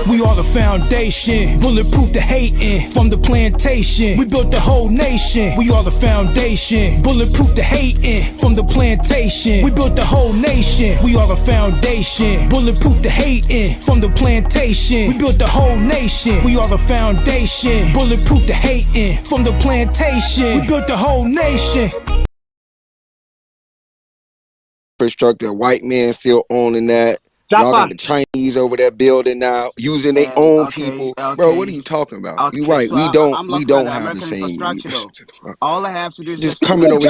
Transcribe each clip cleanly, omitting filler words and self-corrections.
We are the foundation, bulletproof the hating from the plantation. We built the whole nation. We are the foundation, bulletproof the hating from the plantation. We built the whole nation. We are the foundation, bulletproof the hating from the plantation. We built the whole nation. We are the foundation, bulletproof the hating from the plantation. We built the whole nation. Infrastructure, white man still owning that. Y'all got the Chinese over there building now, using their own people. Bro, what are you talking about? You right. So we don't have the American same. infrastructure though. All I have to do is Just look coming at over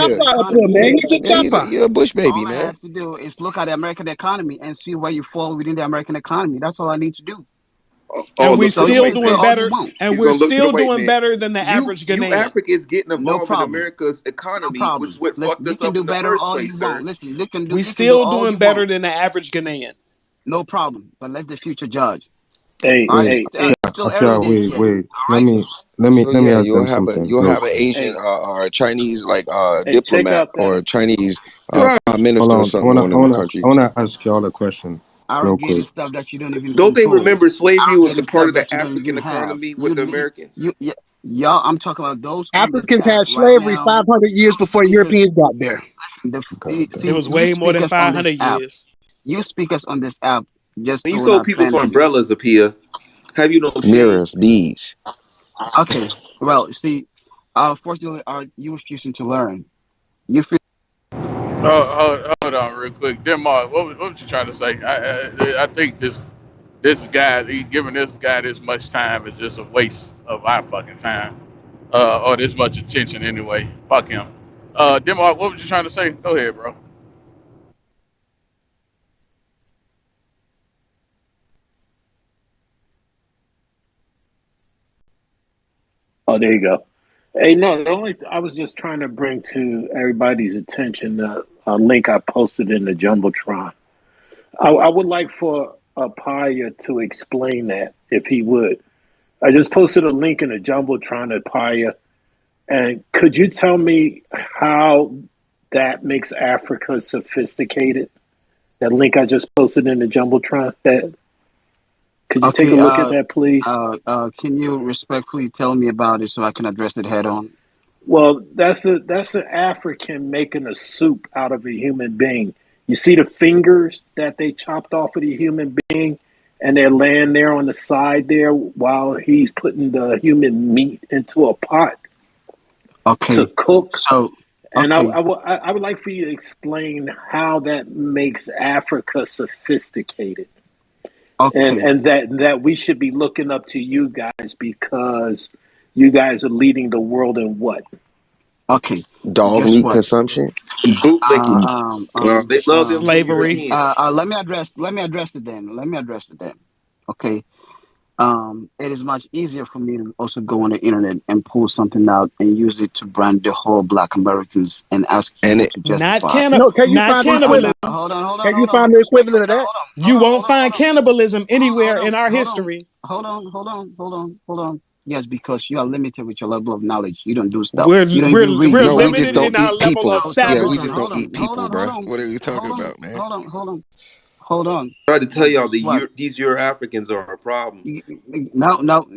here. You're a Bush baby, all man. I have to do is look at the American economy and see where you fall within the American economy. That's all I need to do. And we're still doing better. And we're still doing better than the average Ghanaian. You Africans getting involved in America's economy was what fucked us up in the first place, sir. Listen, we're still doing better than the average Ghanaian. No problem, but let the future judge. Wait. Let me ask them something. You'll have an Asian or a Chinese diplomat or a Chinese prime minister or something in the country. I want to ask y'all a question. Real quick. Stuff that you don't even don't they remember slavery was a part of the African economy with the Americans? Y'all, I'm talking about those Africans had slavery 500 years before Europeans got there. It was way more than 500 years. You speakers on this app just you sold people for umbrellas, Apia. Have you no mirrors, bees? Okay, well, see, unfortunately, you refusing to learn. You feel. Hold on, real quick, Denmark. What was you trying to say? I think this guy, giving this guy this much time is just a waste of our fucking time, or this much attention anyway. Fuck him. Denmark, what was you trying to say? Go ahead, bro. Oh, there you go. Hey, no, I was just trying to bring to everybody's attention a link I posted in the Jumbotron. I would like for Apaya to explain that, if he would. I just posted a link in the Jumbotron to Apaya, and could you tell me how that makes Africa sophisticated? That link I just posted in the Jumbotron. Could you take a look at that, please? Can you respectfully tell me about it so I can address it head on? Well, that's an African making a soup out of a human being. You see the fingers that they chopped off of the human being, and they're laying there on the side there while he's putting the human meat into a pot to cook. And I would like for you to explain how that makes Africa sophisticated. And that we should be looking up to you guys because you guys are leading the world in what? Dog meat consumption, bootlicking, they love slavery. Let me address it then. Okay. It is much easier for me to also go on the internet and pull something out and use it to brand the whole Black Americans and ask you to justify. Can you find cannibalism? Hold on. Can you find the equivalent of that? You won't find cannibalism anywhere in our history. Hold on. Yes, because you are limited with your level of knowledge. You don't do stuff. We're we just don't eat people. Yeah, we just don't eat people, bro. What are you talking about, man? Hold on. I tried to tell y'all these Euro-Africans are a problem. No.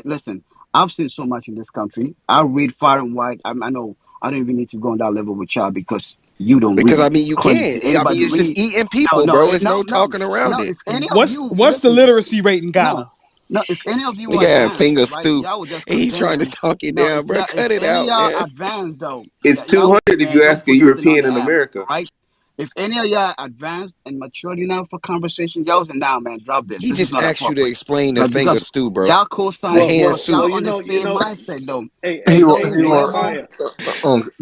Listen, I've seen so much in this country. I read far and wide. I know I don't even need to go on that level with y'all because you don't. Because I mean, you can't. I mean, it's just eating people, bro. There's no talking around it. What's the literacy rate in Ghana? No, if any of you finger stew. He's trying to talk it down, bro. Cut it out, man. Advanced though. It's 200 if you ask a European in America, right? If any of y'all advanced and matured enough for conversation, y'all and now, man, drop this. He just asked you to explain the finger stew, bro. Y'all co-sign the hand soup. Y'all on the same mindset, though.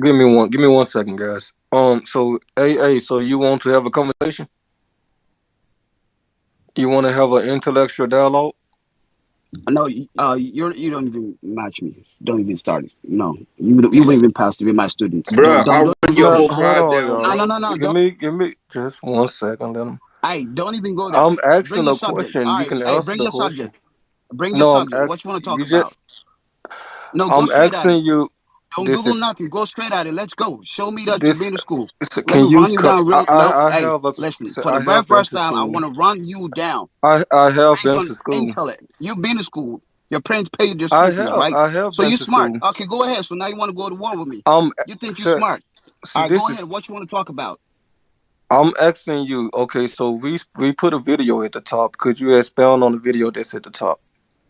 Give me one second, guys. So you want to have a conversation? You want to have an intellectual dialogue? No, you don't even match me. Don't even start it. No, you wouldn't even pass to be my student. Bro, I'll run your whole tribe down. No. Give me just 1 second. Then. Don't even go there. I'm asking a question. You can ask the question. Bring your subject. What you want to talk about? No, I'm asking you. Don't this Google is nothing. Go straight at it. Let's go. Show me that you've this. been to school. Let Can me you? run you down real. No, I hey, have a. listen. For I the very have been first to time, I school. want to run you down I have based been on to school. intellect. You've been to school. Your parents paid your school fees, right? I have So been you're to smart. school. Okay, go ahead. So now you want to go to war with me. You think you're Sir, smart. see, All right, this go is. ahead. What you want to talk about? I'm asking you. Okay, so we put a video at the top. Could you expound on the video that's at the top?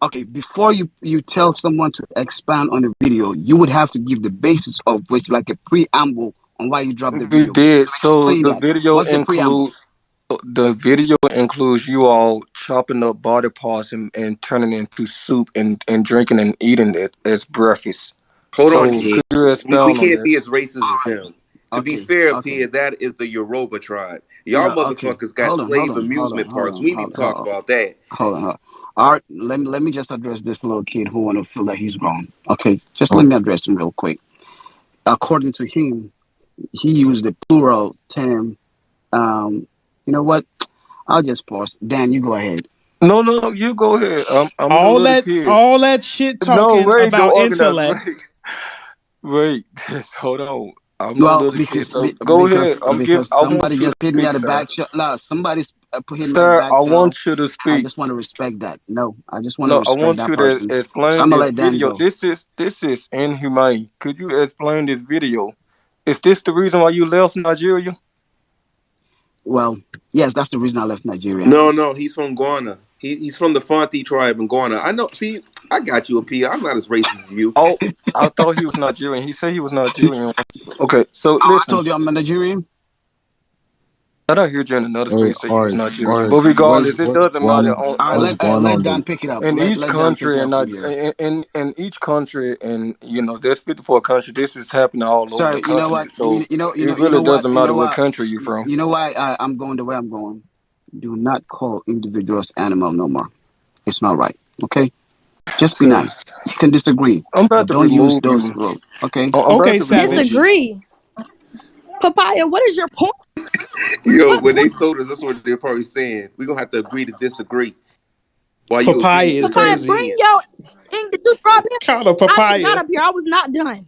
Okay, before you tell someone to expand on the video, you would have to give the basis of which, like a preamble on why you dropped the We video. did. So So explain the that. video What's the preamble? includes you all chopping up body parts and turning it into soup and drinking and eating it as breakfast. Hold So on, could P. you We expound on can't that? be as racist as All right. them. To be Okay. fair, Okay. P, that is the Yoruba tribe. Y'all Yeah. Okay. motherfuckers got slave amusement parks. We need to talk about that. Hold on. All right. Let me just address this little kid who want to feel that he's grown. Okay. Just let me address him real quick. According to him, he used the plural term. You know what? I'll just pause. Dan, you go ahead. No, you go ahead. I'm the All little kid. that shit No, talking wait, about don't organize. intellect. Wait, hold on. I'm the Well, little kid. So go ahead. because I somebody want you just to hit me speak, at the sir. back channel. Somebody's hit me at the Sir, back I channel. want you to I speak. just want to respect that. No, I just want to No, I respect want that you to person. So explain I'm gonna this let Dan video. go. This is inhumane. Could you explain this video? Is this the reason why you left Nigeria? Well, yes, that's the reason I left Nigeria. No, he's from Ghana. He's from the Fanti tribe in Ghana. I know. See, I got you, P. I'm not as racist as you. Oh, I thought he was Nigerian. He said he was Nigerian. Okay, so I listen. told you I'm a Nigerian. I don't hear you in another space say he was Nigerian. But What's regardless, it doesn't matter. All right, what's going let on, Dan dude? pick it up. In each Let Dan pick country it up and from not here. in each country, and there's 54 countries. This is happening all over Sir, the you know what? continent. So You it know really what? doesn't You matter know what what? country you're from. You know why I'm going the way I'm going? Do not call individuals animal no more. It's not right. Okay? Just be nice. You can disagree, I'm about but to don't use remove those you. words. Okay? I'm about to remove you. Disagree. Papaya, what is your point? Yo, when they sold us, that's what they're probably saying. We're gonna have to agree to disagree. While you Papaya agree, is Papaya, crazy. bring your thing. Did you drop him? Call her I just got papaya. up here. I was not done.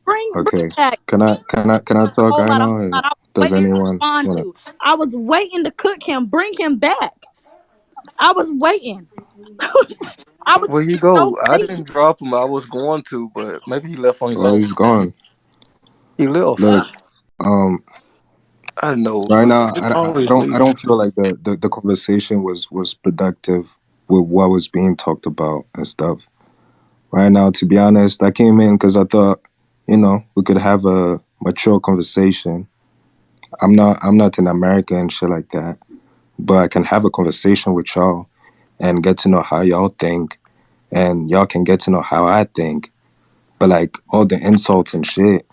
Bring Okay. it back. Can I talk? Whole I lot of know. I was Does waiting to anyone respond wanna? to. I was waiting to cook him. Bring him back. I was waiting. I was Where he so go? I patient. didn't drop him. I was going to, but maybe he left on his Oh, own. he's gone. He left. Look, I know. right now, It's I always don't leaving. feel like the conversation was productive with what was being talked about and stuff. Right now, to be honest, I came in because I thought, we could have a mature conversation. I'm not an American and shit like that, but I can have a conversation with y'all and get to know how y'all think, and y'all can get to know how I think. But like all the insults and shit,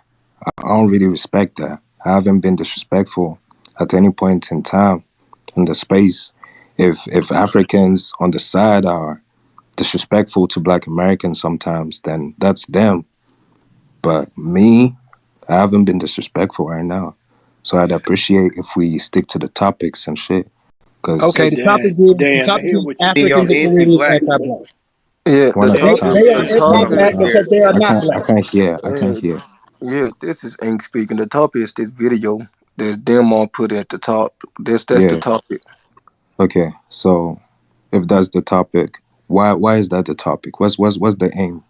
I don't really respect that. I haven't been disrespectful at any point in time in the space. If Africans on the side are disrespectful to Black Americans sometimes, then that's them. But me, I haven't been disrespectful right now. So I'd appreciate if we stick to the topics and shit. Cause Hey, okay, Dan, I hear what you're saying. Africans y'all and Canadians anti-black. anti-black. Yeah, One the at a time. Dan, The Dan, topic Dan, is I can't hear. I can't hear. Yeah, this is Ink speaking. The topic is this video that them all put at the top. That's the Yeah. topic. Okay. So if that's the topic, why is that the topic? What's the aim?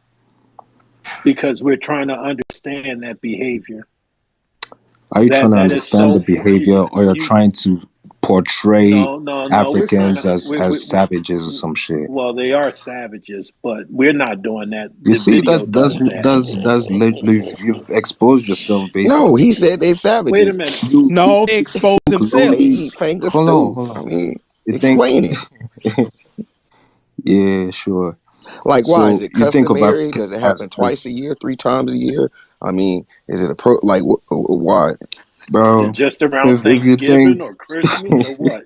because we're trying to understand that behavior. Are you trying to That is understand the so. behavior, or you're trying to portray No. We're trying Africans to. as savages or some shit? Well, they are savages, but we're not doing that. You The see, video does that. that's literally you've exposed yourself basically. No, he said they Wait a savages. minute. No, he exposed himself. They eat finger stew. Hold I on. mean, You think? explain it. Yeah, sure. Like, why is So it you think of customary? Africans Does it happen as twice a year, 3 times a year? I mean, is it why? bro? Just around If you think, Thanksgiving or Christmas or what?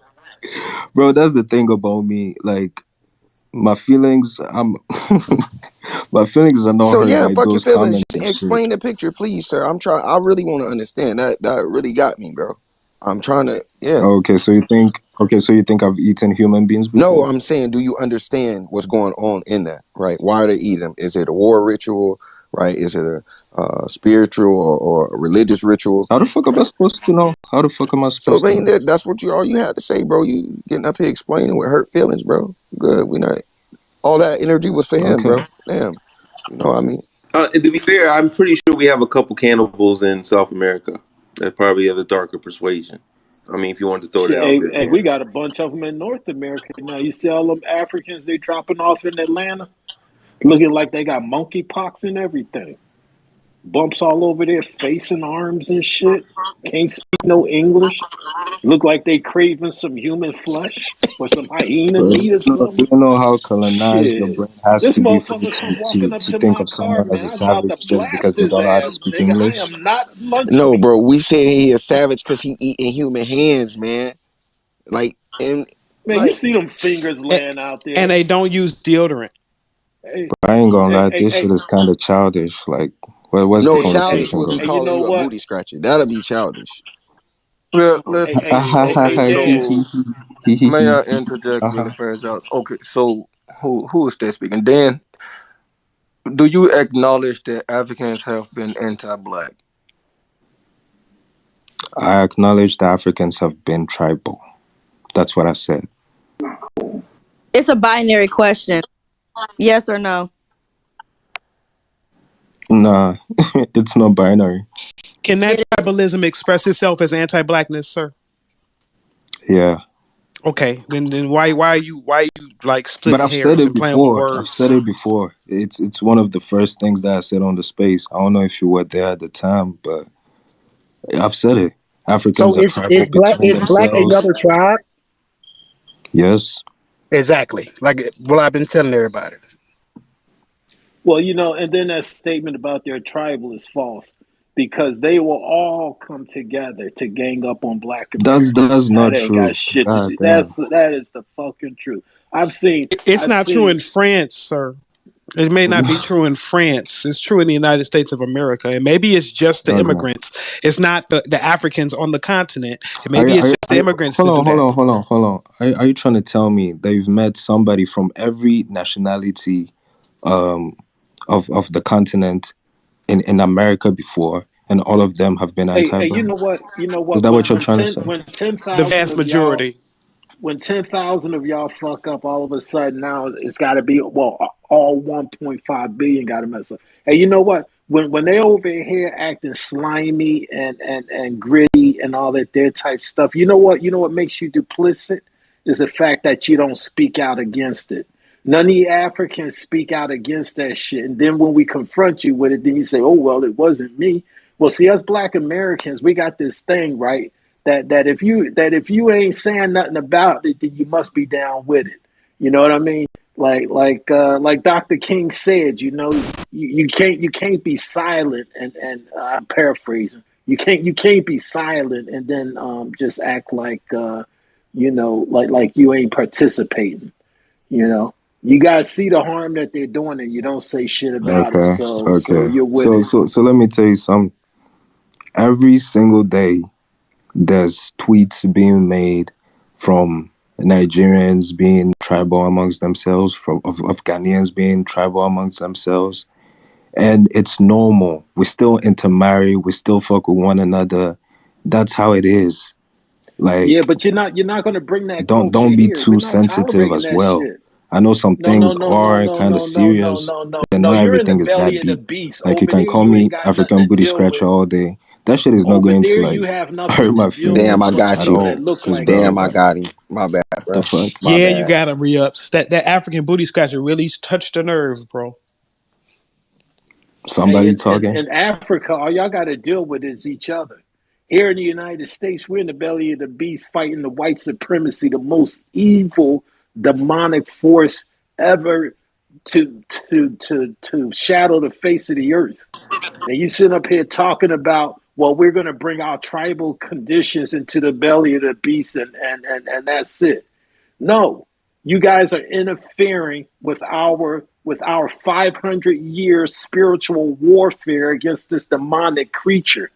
bro, that's the thing about me. Like my feelings, my feelings are not So hurt yeah, by fuck your those feelings. comments Just and shit. explain the picture, please, sir. I really want to understand that. That really got me, bro. I'm trying to, yeah. Okay, so you think Okay, so you think I've eaten human beings before? No, I'm saying, do you understand what's going on in that, right? Why are they eating them? Is it a war ritual, right? Is it a spiritual or a religious ritual? How the fuck am I supposed to know? How the fuck am I So, supposed to know? that's what all you had to say, bro. You getting up here explaining with hurt feelings, bro. Good. We not all that energy was for him, bro. Damn. You know what I mean? And to be fair, I'm pretty sure we have a couple cannibals in South America that probably have a darker persuasion. I mean, if you wanted to throw that out there. Hey, we got a bunch of them in North America now. You see all them Africans they dropping off in Atlanta, looking like they got monkeypox and everything. Bumps all over their face and arms and shit. Can't speak no English. Look like they craving some human flesh or some hyena meat or something. You know how colonized your brain has This to be motherfucker come walking up to to think my of car, someone as man. a I'm about savage to just because blast they his don't know how to ass, speak nigga. I English? am not lunch No, meat. bro. We saying he a savage because he eating human hands, man. Like, and Man, you see them fingers laying out there. And they don't use deodorant. Hey, I ain't gonna lie, this hey. shit is kind of childish. Like, where's the childish conversation would be going? calling you a booty scratcher. That'll be childish. Well, listen. So, may I interject really fast, y'all? Okay, so who is that speaking? Dan, do you acknowledge that Africans have been anti-black? I acknowledge that Africans have been tribal. That's what I said. It's a binary question. Yes or no? Nah, it's not binary. Can that tribalism express itself as anti-blackness, sir? Yeah. Okay, then why are you like splitting But I've hairs said it and playing with before. words? I've said it before. It's one of the first things that I said on the space. I don't know if you were there at the time, but I've said it. Africans So are is tribal black between black themselves. another tribe? Yes. Exactly. Like what I've been telling everybody. Well, and then that statement about their tribal is false because they will all come together to gang up on Black Americans. That's not That ain't true. got shit to God do. damn. That is the fucking truth. It's not true in France, sir. It may not be true in France. It's true in the United States of America. And maybe it's just the immigrants. It's not the Africans on the continent. And maybe it's just the immigrants Hold that do that. on. Are you trying to tell me that you've met somebody from every nationality of the continent in America before, and all of them have been anti-black? Hey, you know what? Is that what you're trying to say? When 10,000 The vast majority. When 10,000 of y'all fuck up, all of a sudden now it's got to be all 1.5 billion got to mess up. Hey, you know what? When they over here acting slimy and gritty and all that their type stuff, you know what? You know what makes you duplicit is the fact that you don't speak out against it. None of the Africans speak out against that shit, and then when we confront you with it, then you say, "Oh well, it wasn't me." Well, see, us Black Americans, we got this thing, right? That if you ain't saying nothing about it, then you must be down with it. You know what I mean? Like Dr. King said, you can't be silent and I'm paraphrasing. You can't be silent and then just act like like you ain't participating. You guys see the harm that they're doing and you don't say shit about it. So you're with it. So let me tell you something. Every single day there's tweets being made from Nigerians being tribal amongst themselves, of Ghanaians being tribal amongst themselves. And it's normal. We still intermarry, we still fuck with one another. That's how it is. Like, yeah, but you're not gonna bring that don't culture be here. too We're not sensitive tolerating as that well. shit. I know some things are kind of No. serious, but not You're in the everything is belly that of the deep. beast. Like, you Over can there, call you ain't me got nothing African to booty deal with. scratcher all day. That shit is not Over going to there, like you have hurt nothing to my deal feelings with Damn, I from got at you. people that all. look like Bro, you. Damn, I got him. My bad, bro. the fuck? My Yeah, bad. you got him re-ups. That African booty scratcher really touched the nerve, bro. Somebody Hey, talking? in Africa, all y'all got to deal with is each other. Here in the United States, we're in the belly of the beast fighting the white supremacy, the most evil, demonic force ever to shadow the face of the earth. And you sit up here talking about, well, we're going to bring our tribal conditions into the belly of the beast and that's it. No, you guys are interfering with our 500-year spiritual warfare against this demonic creature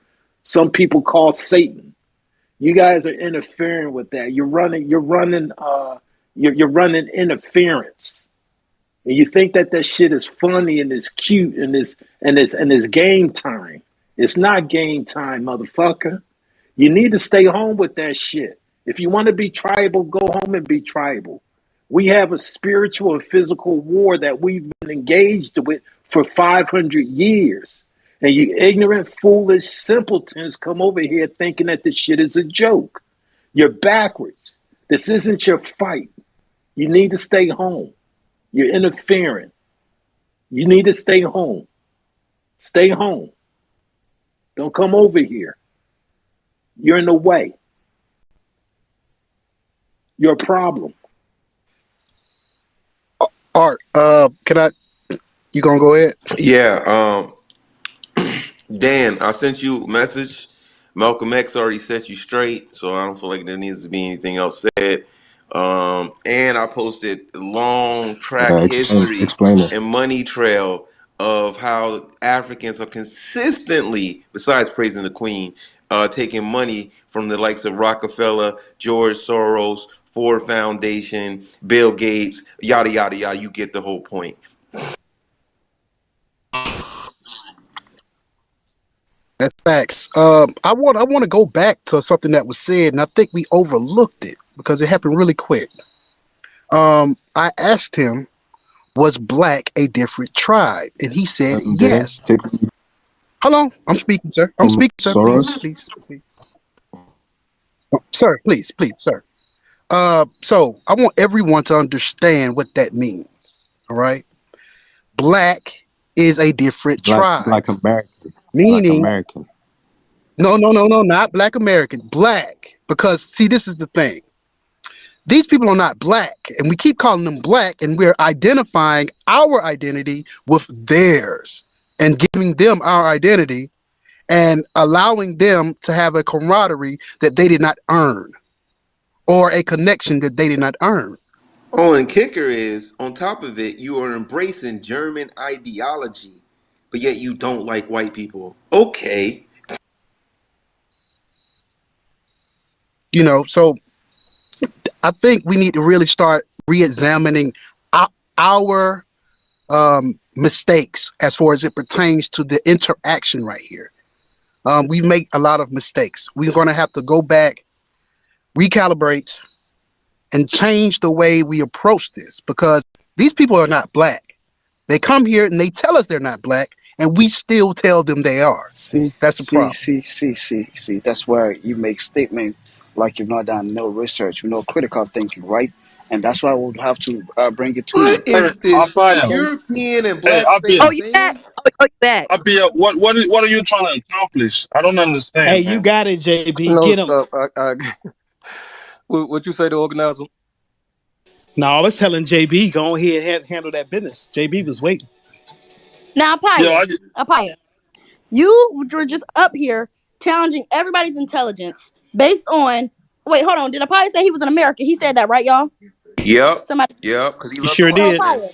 some people call Satan. You guys are interfering with that. You're running interference. And you think that shit is funny and it's cute and it's game time. It's not game time, motherfucker. You need to stay home with that shit. If you want to be tribal, go home and be tribal. We have a spiritual and physical war that we've been engaged with for 500 years. And you ignorant, foolish simpletons come over here thinking that this shit is a joke. You're backwards. This isn't your fight. You need to stay home. You're interfering. You need to stay home. Stay home. Don't come over here. You're in the way. You're a problem. Art, you gonna go ahead? Yeah. Dan, I sent you a message. Malcolm X already set you straight, so I don't feel like there needs to be anything else said. And I posted a long track history Explain it. and money trail of how Africans are consistently, besides praising the Queen, taking money from the likes of Rockefeller, George Soros, Ford Foundation, Bill Gates, yada yada yada. You get the whole point. That's facts. I want to go back to something that was said, and I think we overlooked it because it happened really quick. I asked him, was black a different tribe? And he said yes. Hold on. I'm speaking, sir. I'm speaking, sir. Please. Oh, sir, please, sir. So I want everyone to understand what that means. All right. Black is a different tribe. Black American. Meaning, Black American. No, not Black American. Black. Because, see, this is the thing. These people are not black, and we keep calling them black, and we're identifying our identity with theirs and giving them our identity and allowing them to have a camaraderie that they did not earn or a connection that they did not earn. Oh, and kicker is, on top of it, you are embracing German ideology, but yet you don't like white people. Okay. You know, so I think we need to really start re-examining our mistakes as far as it pertains to the interaction right here. We make a lot of mistakes. We're going to have to go back, recalibrate, and change the way we approach this, because these people are not black. They come here and they tell us they're not black, and we still tell them they are. That's the problem. See. That's where you make statement like you've not done no research, no critical thinking, right? And that's why I would have to bring it to What you. is this Apia. European and Hey, black Apia. Oh, you back? Oh, you back? Apia, what are you trying to accomplish? I don't understand. Hey, man. you got it, JB. No, Get him. stop. What you say, the organizer? No, I was telling JB, go ahead and handle that business. JB was waiting. Now, Apia, you were just up here challenging everybody's intelligence based on. Wait, hold on. Did Apia say he was in America? He said that, right, y'all? Yep. Somebody. Yep. Because he sure did. Apia,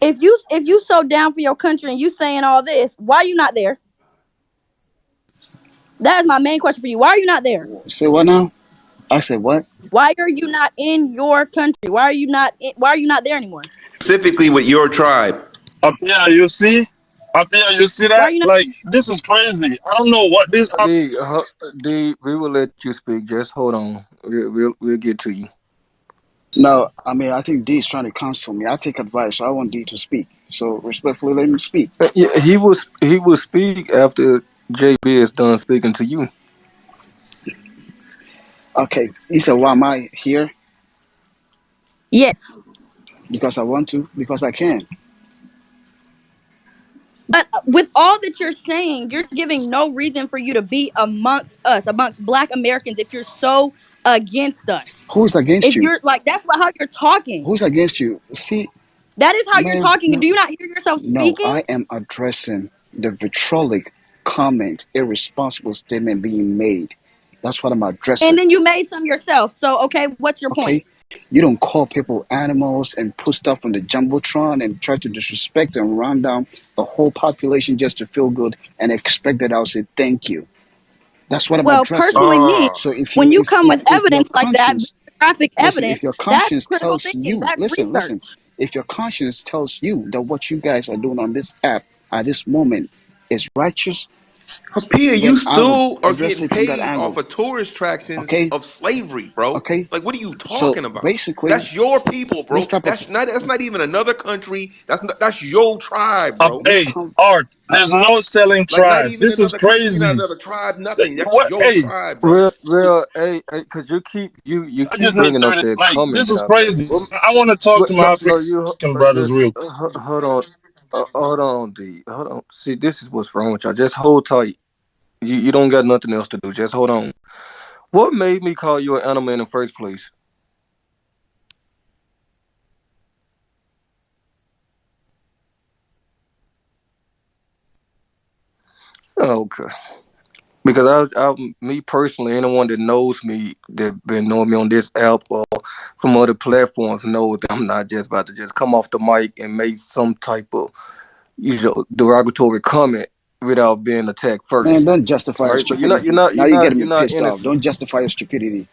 if you so down for your country and you saying all this, why are you not there? That is my main question for you. Why are you not there? Say what now? I said what? Why are you not in your country? Why are you not there anymore? Specifically with your tribe. Apia, you see that? Like, this is crazy. I don't know what this. We will let you speak. Just hold on. We'll get to you. No, I mean, I think D is trying to counsel me. I take advice, so I want D to speak. So respectfully, let him speak. Yeah, he will speak after JB is done speaking to you. Okay, he said, why am I here? Yes. Because I want to, because I can. But with all that you're saying, you're giving no reason for you to be amongst us, amongst Black Americans, if you're so against us. Who's against you? If you're like, that's how you're talking. Who's against you? See, that is how you're talking. Do you not hear yourself speaking? No, I am addressing the vitriolic comment, irresponsible statement being made. That's what I'm addressing. And then you made some yourself. So, okay, what's your point? You don't call people animals and put stuff on the Jumbotron and try to disrespect and run down the whole population just to feel good and expect that I'll say thank you. That's what I'm Well, addressing. personally, me, So if when you you come with if your evidence like that, conscience, graphic listen, if evidence, your that's conscience critical tells thinking. you, That's listen, research. if your conscience tells you that what you guys are doing on this app at this moment is righteous, Pia, you then I would still are address getting it from that paid off angle. of tourist attractions Okay, of slavery, bro. okay. Like, what are you So talking about? basically, That's your people, this bro. type of That's not even another country. That's your tribe, bro. this Hey, com- Art, there's no selling Like, not tribe. even This is another country, not crazy. another tribe, nothing. That's What? your Hey, tribe, bro. Real, hey, cause you I keep just need bringing up 30. that Like, comment this that is I made. crazy. I want to talk to my No, African you brothers just real. hold on, hold on, D, hold on. See, this is what's wrong with y'all. Just hold tight. You don't got nothing else to do. Just hold on. What made me call you an animal in the first place? Okay. Because me personally, anyone that knows me, that been knowing me on this app or from other platforms, knows that I'm not just about to just come off the mic and make some type of derogatory comment without being attacked man, first. don't justify your Right? So stupidity. Now you're me not pissed off. innocent. Don't justify your stupidity.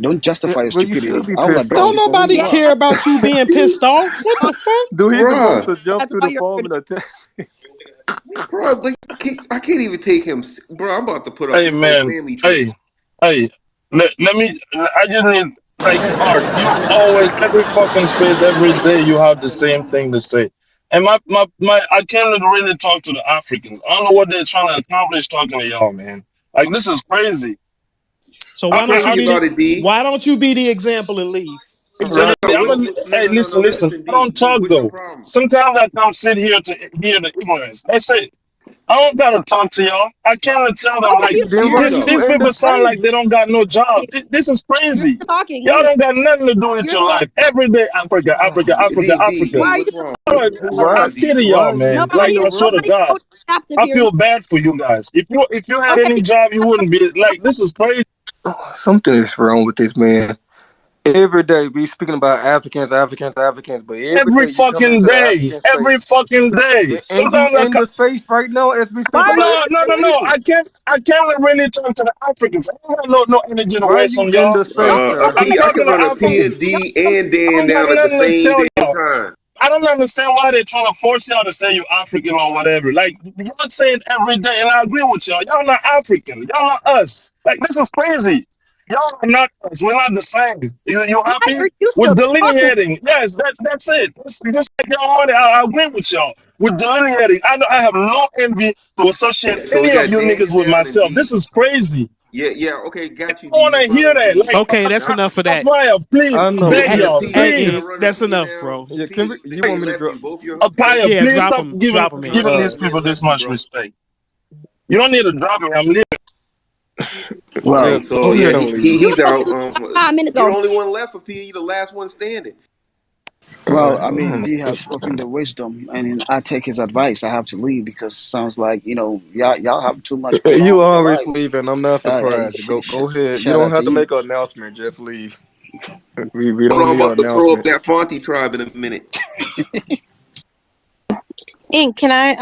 Don't Yeah, justify your well, you should stupidity. be I will pissed address Don't off. you for who nobody you Yeah, are. care about you being pissed off. What the fuck? Do he supposed Bruh, to jump that's through why the you're phone critical. and attack? bro, like, I can't even take him. Bro, I'm about to put up Hey, this whole man. family tree. Hey. Let me. I just need, like, Art. You always, every fucking space, every day, you have the same thing to say. And I can't really talk to the Africans. I don't know what they're trying to accomplish talking to y'all, man. Like, this is crazy. So I'm why don't you crazy be about it, D. the example and leave? No, Exactly. no, Hey, listen. listen, I don't D. talk What's your though. problem? Sometimes I come sit here to hear the ignorance. That's it. I don't gotta talk to y'all. I can't tell them, Okay, like, you Then why you these end people up sound like they don't got no job. This is you're crazy. talking. Y'all Hey, don't got nothing to do with you're your talking. life. Every day, Africa, Africa, Africa, Why Africa. are you What's wrong? talking? I why pity why y'all, are you man. Like, I swear to Nobody God, wrote captive I here. feel bad for you guys. If you had Okay, any job, you wouldn't be like. This is crazy. something is wrong with this man? Every day we speaking about Africans, but every Every day you come fucking into the day, African every space fucking day. and you Sometimes in the space right now as we why speak are you about in African the space? no. people. I can't really talk to the Africans. I don't have no energy to Why are waste you on in y'all. the space, sir? I'm I talking can to run a P, Africans. D, and I Dan don't got down at the nothing to same tell damn y'all. time. I don't understand why they're trying to force y'all to say you African or whatever. Like, y'all say it every day, and I agree with y'all. Y'all not African. Y'all not us. Like, this is crazy. Y'all are not us. We're not the same. You Why happy? are you We're still talking? delineating. Yes, that's it. Just like y'all money. I agree with y'all. We're delineating. I have no envy to associate So we any of got you niggas with Dan and myself. This D. is crazy. Yeah, okay, I got you, don't D. want You to hear finally that. agreed. Like, Okay, that's enough of that. Apaya, please, I So know. beg P, Yeah, y'all, P, you Hey, finna please. run a that's P enough, now. bro. yeah. P, You they want me to left drop? you. Both your Apaya, Yeah, please drop stop him. giving Drop him, man. these men people this left you, much bro. respect. You don't need to drop me. I'm leaving. Yeah, Well, So go yeah, ahead and leave. You he's left out. 5 minutes You the ago. only one left for P. You the last one standing. I mean, D has spoken the wisdom, and I take his advice. I have to leave because sounds like y'all have too much going You on in your always life. leaving. I'm not surprised. Go ahead. You Shout don't out to have to you. make an announcement. Just leave. We Bro, don't I'm need an about to throw up announcement. that Fonte tribe in a minute. Ink, can I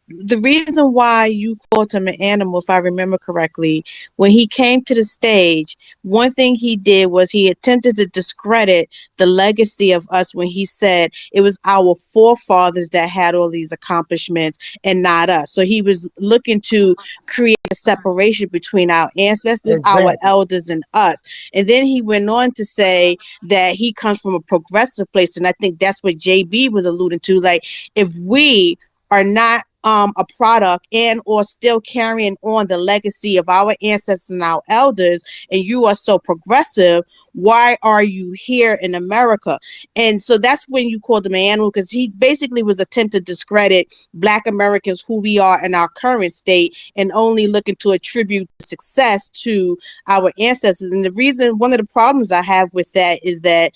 the reason why you called him an animal, if I remember correctly, when he came to the stage, one thing he did was he attempted to discredit the legacy of us when he said it was our forefathers that had all these accomplishments and not us. So he was looking to create a separation between our ancestors, our Exactly. elders, and us. And then he went on to say that he comes from a progressive place. And I think that's what JB was alluding to. Like, if we are not a product and or still carrying on the legacy of our ancestors and our elders, and you are so progressive, why are you here in America? And so that's when you called him an animal, because he basically was attempting to discredit Black Americans, who we are in our current state, and only looking to attribute success to our ancestors. And the reason, one of the problems I have with that is that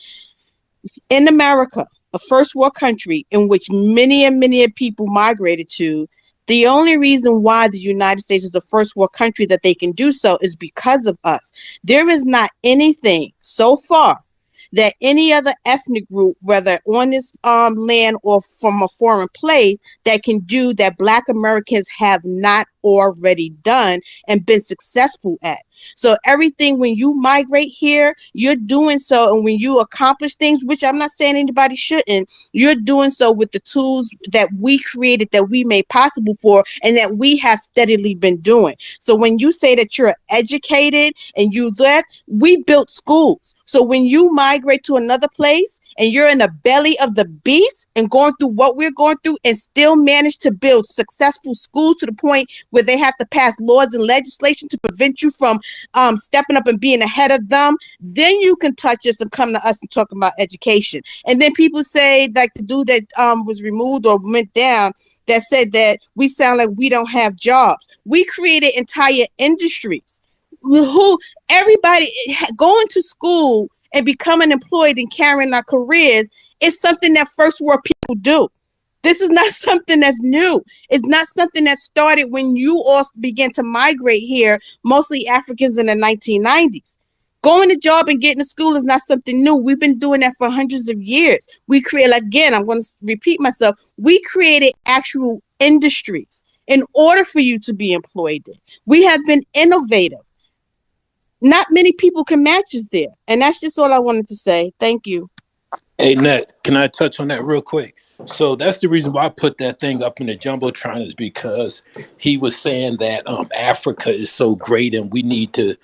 in America, a first world country in which many and many people migrated to, the only reason why the United States is a first world country that they can do so is because of us. There is not anything so far that any other ethnic group, whether on this land or from a foreign place, that can do that Black Americans have not already done and been successful at. So everything, when you migrate here, you're doing so, and when you accomplish things, which I'm not saying anybody shouldn't, you're doing so with the tools that we created, that we made possible for, and that we have steadily been doing. So when you say that you're educated and we built schools. So when you migrate to another place and you're in the belly of the beast and going through what we're going through and still manage to build successful schools to the point where they have to pass laws and legislation to prevent you from stepping up and being ahead of them, then you can touch us and come to us and talk about education. And then people say, like the dude that was removed or went down, that said that we sound like we don't have jobs. We created entire industries. Everybody going to school and becoming employed and carrying our careers is something that first world people do. This is not something that's new. It's not something that started when you all began to migrate here, mostly Africans in the 1990s. Going to job and getting to school is not something new. We've been doing that for hundreds of years. We create, again, I'm going to repeat myself, we created actual industries in order for you to be employed in. We have been innovative. Not many people can match us there. And that's just all I wanted to say. Thank you. Hey, Nat, can I touch on that real quick? So that's the reason why I put that thing up in the Jumbotron, is because he was saying that Africa is so great and we need to,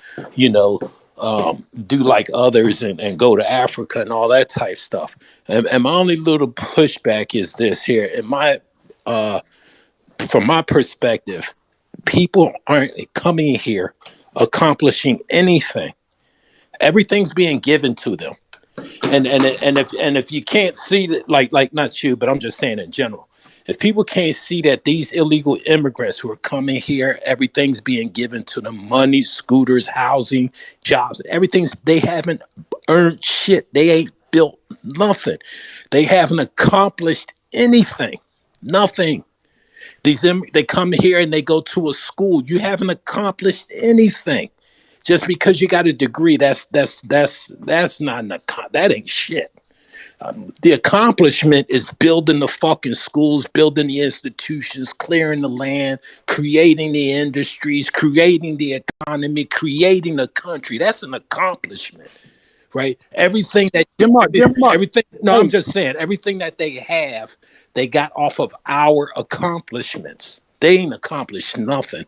do like others and go to Africa and all that type stuff. And my only little pushback is this here. From my perspective, people aren't coming here accomplishing anything. Everything's being given to them. And if you can't see that, like not you, but I'm just saying in general, if people can't see that these illegal immigrants who are coming here, everything's being given to them: money, scooters, housing, jobs, they haven't earned shit. They ain't built nothing. They haven't accomplished anything. Nothing. They come here and they go to a school. You haven't accomplished anything. Just because you got a degree, that ain't shit. The accomplishment is building the fucking schools, building the institutions, clearing the land, creating the industries, creating the economy, creating a country. That's an accomplishment, right? Everything that everything. No, I'm just saying, everything that they have, they got off of our accomplishments. They ain't accomplished nothing.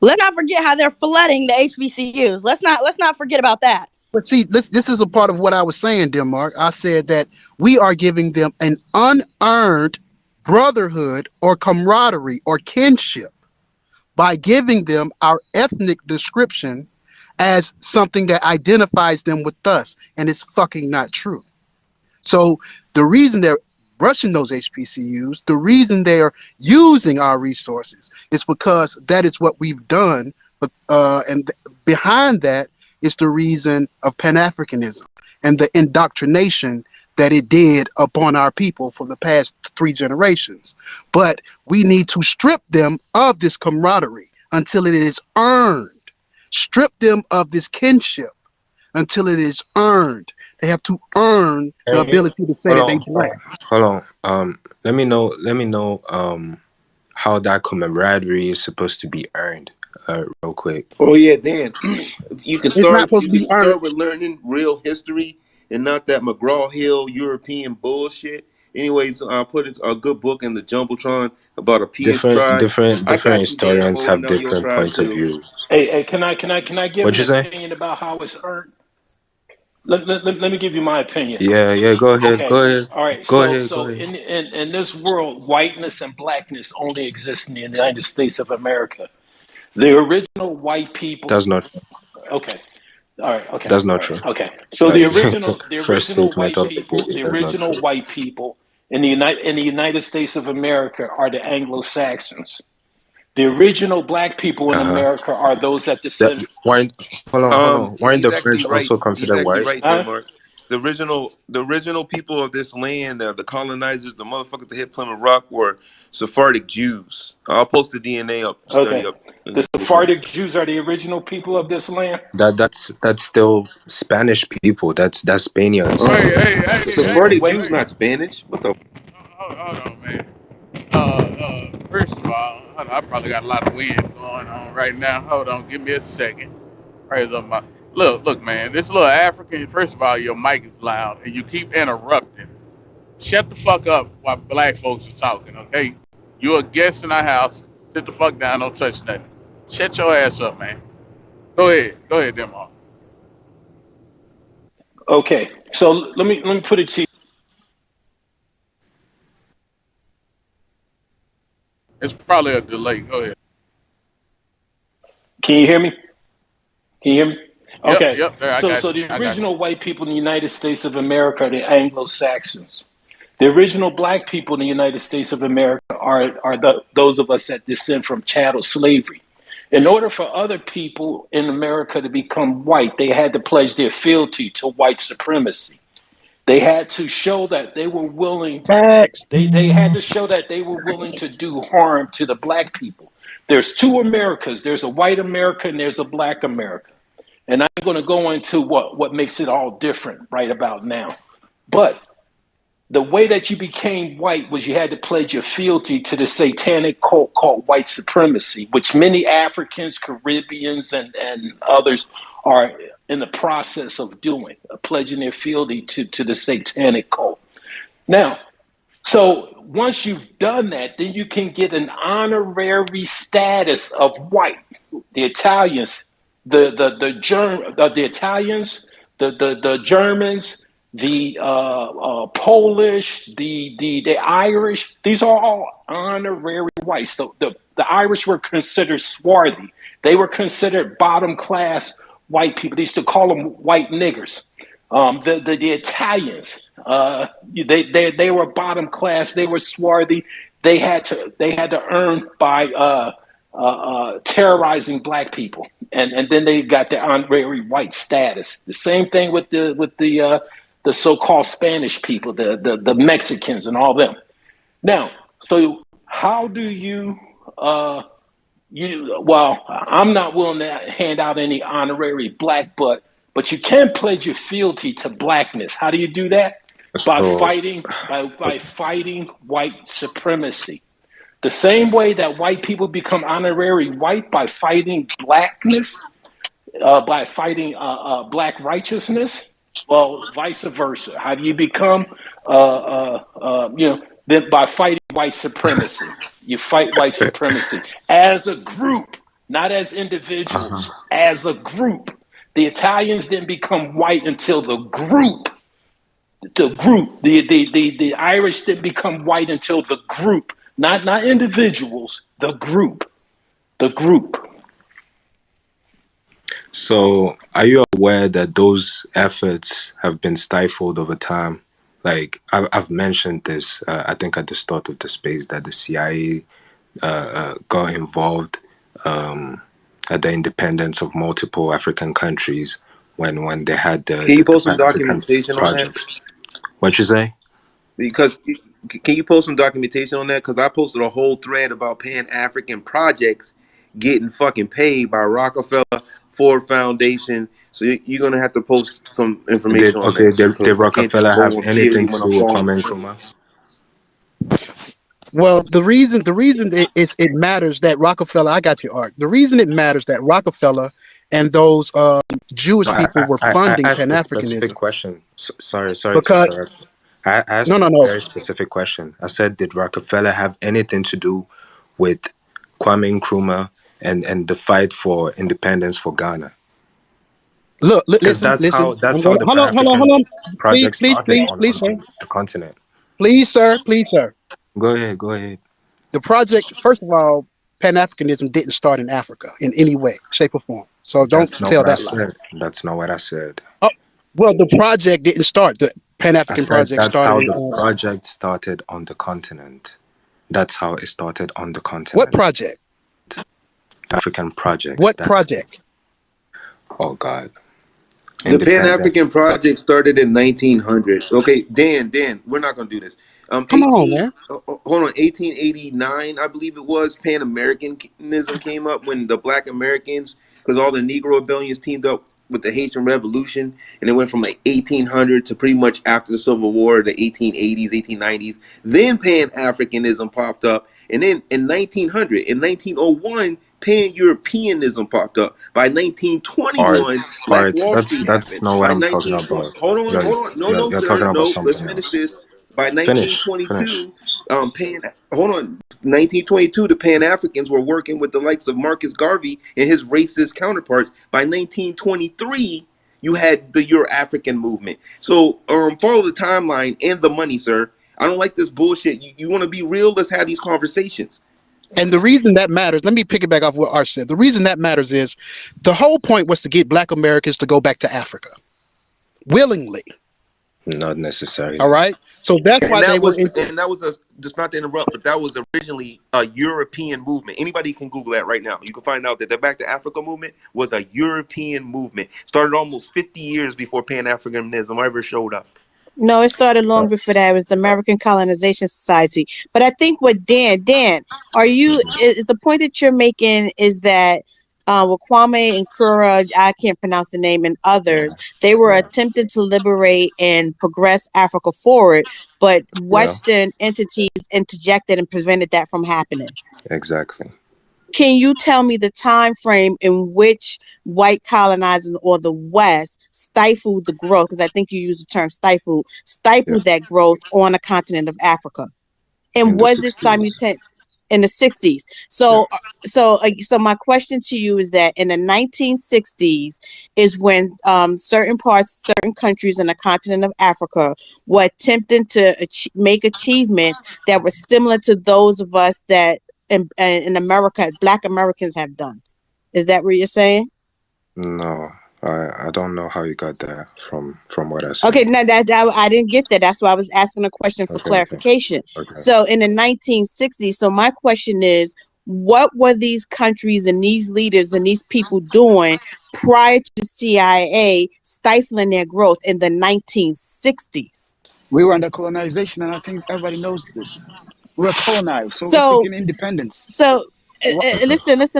Let's not forget how they're flooding the HBCUs. Let's not forget about that. But see, this is a part of what I was saying, dear Mark. I said that we are giving them an unearned brotherhood or camaraderie or kinship by giving them our ethnic description as something that identifies them with us, and it's fucking not true. So the reason they're rushing those HBCUs, the reason they are using our resources is because that is what we've done. And behind that is the reason of Pan-Africanism and the indoctrination that it did upon our people for the past 3 generations. But we need to strip them of this camaraderie until it is earned. Strip them of this kinship until it is earned. They have to earn the ability to say that they black. Hold on. Let me know how that camaraderie is supposed to be earned. Real quick. Oh yeah, Dan. You can start with learning real history and not that McGraw-Hill European bullshit. Anyways, I put a good book in the Jumbotron about a peace tribe. Different historians have different points of view. Hey, can I give an opinion about how it's earned? Let me give you my opinion. Yeah, go ahead. Okay. Go ahead. All right. Go ahead. In this world, whiteness and blackness only exist in the United States of America. The original white people. That's not true. Okay. All right. Okay. That's not true. Okay. So the original white people in the United States of America are the Anglo-Saxons. The original black people in America are those that descend. Hold on. Weren't the French also considered white? Right there, Mark. the original people of this land, the colonizers, the motherfuckers that hit Plymouth Rock were Sephardic Jews. I'll post the DNA study Okay. up. The Sephardic Jews are the original people of this land? That's still Spanish people. That's Spaniards. The Sephardic Jews, not Spanish. What the? Hold on, man. First of all, I probably got a lot of wind going on right now. Hold on, give me a second. Praise up my look, man. This little African. First of all, your mic is loud, and you keep interrupting. Shut the fuck up while black folks are talking, okay? You're a guest in our house. Sit the fuck down. Don't touch nothing. Shut your ass up, man. Go ahead, Demo. Okay, so let me put it to you. It's probably a delay. Go ahead. Can you hear me? Can you hear me? Yep, Okay. yep, there, I got So you. the original white people in the United States of America are the Anglo-Saxons. The original black people in the United States of America are those of us that descend from chattel slavery. In order for other people in America to become white, they had to pledge their fealty to white supremacy. They had to show that they were willing. They had to show that they were willing to do harm to the black people. There's two Americas. There's a white America and there's a black America. And I'm going to go into what makes it all different right about now. But the way that you became white was you had to pledge your fealty to the satanic cult called white supremacy, which many Africans, Caribbeans, and others are in the process of doing, pledging their fealty to the satanic cult. Now, so once you've done that, then you can get an honorary status of white. The Italians, the Italians, the Germans, the Polish, the Irish, these are all honorary whites. The Irish were considered swarthy. They were considered bottom class white people. They used to call them white niggers. The Italians, they were bottom class. They were swarthy. They had to earn by terrorizing black people, and then they got their honorary white status. The same thing with the so-called Spanish people, the Mexicans, and all them. Now, so how do you? Well, I'm not willing to hand out any honorary black, but you can pledge your fealty to blackness. How do you do that? By fighting white supremacy. The same way that white people become honorary white by fighting blackness, by fighting black righteousness. Well, vice versa. How do you become, then by fighting white supremacy? You fight white supremacy as a group, not as individuals, as a group. The Italians didn't become white until the group. The Irish didn't become white until the group, not individuals, the group. So, are you aware that those efforts have been stifled over time? Like, I've mentioned this, I think at the start of the space, that the CIA got involved at the independence of multiple African countries when they had the. Can you post some documentation on that? What you say? Because can you post some documentation on that? Because I posted a whole thread about Pan-African projects getting fucking paid by Rockefeller, Ford Foundation. So you're gonna have to post some information on that. Did Rockefeller have anything to do with Kwame Nkrumah? Well, the reason it matters that Rockefeller, I got you, Art. The reason it matters that Rockefeller and those Jewish people were funding Pan-Africanism. Specific question. Sorry because, to interrupt. I asked a very specific question. I said, did Rockefeller have anything to do with Kwame Nkrumah and the fight for independence for Ghana? Listen. That's how the hold on. Project started on sir. The continent. Please, sir. Go ahead. The project, first of all, Pan-Africanism didn't start in Africa in any way, shape, or form. So don't tell that lie. That's not what I said. Oh, well, the project didn't start. The Pan-African project started. That's how the project started on the continent. That's how it started on the continent. What project? The African project. What project? Oh God. The Pan African independence. Project started in 1900. Okay, Dan, we're not gonna do this. Come on, man. Hold on, 1889, I believe it was. Pan Americanism came up when the Black Americans, because all the Negro rebellions teamed up with the Haitian Revolution, and it went from like 1800 to pretty much after the Civil War, the 1880s, 1890s. Then Pan Africanism popped up, and then in 1901. Pan-Europeanism popped up. By 1921, Black Wall Street That's happened. not what By I'm talking 1920, about. hold on. No, You're sir. talking about No, let's something finish else. this. By Finish. 1922, hold on. 1922, the Pan-Africans were working with the likes of Marcus Garvey and his racist counterparts. By 1923, you had the Euro-African movement. So follow the timeline and the money, sir. I don't like this bullshit. You want to be real? Let's have these conversations. And the reason that matters, let me pick it back off what Art said. The reason that matters is the whole point was to get Black Americans to go back to Africa willingly. Not necessarily. All right. So that's why they were. And that was just not to interrupt, but that was originally a European movement. Anybody can Google that right now. You can find out that the Back to Africa movement was a European movement. Started almost 50 years before Pan-Africanism ever showed up. No, it started long before that. It was the American Colonization Society. But I think what Dan, are you, is the point that you're making is that with Kwame and Nkrumah, I can't pronounce the name, and others, they were attempting to liberate and progress Africa forward, but Western entities interjected and prevented that from happening. Exactly. Can you tell me the time frame in which white colonizers or the West stifled the growth? Because I think you used the term stifled that growth on the continent of Africa. And was it simultaneous in the 60s? So my question to you is that in the 1960s is when certain countries in the continent of Africa were attempting to make achievements that were similar to those of us that in America, Black Americans have done. Is that what you're saying? No, I don't know how you got that from what I said. Okay, no, I didn't get that. That's why I was asking a question for clarification. Okay. So in the 1960s, so my question is, what were these countries and these leaders and these people doing prior to the CIA stifling their growth in the 1960s? We were under colonization, and I think everybody knows this. We're colonized, so we're seeking independence. So listen. And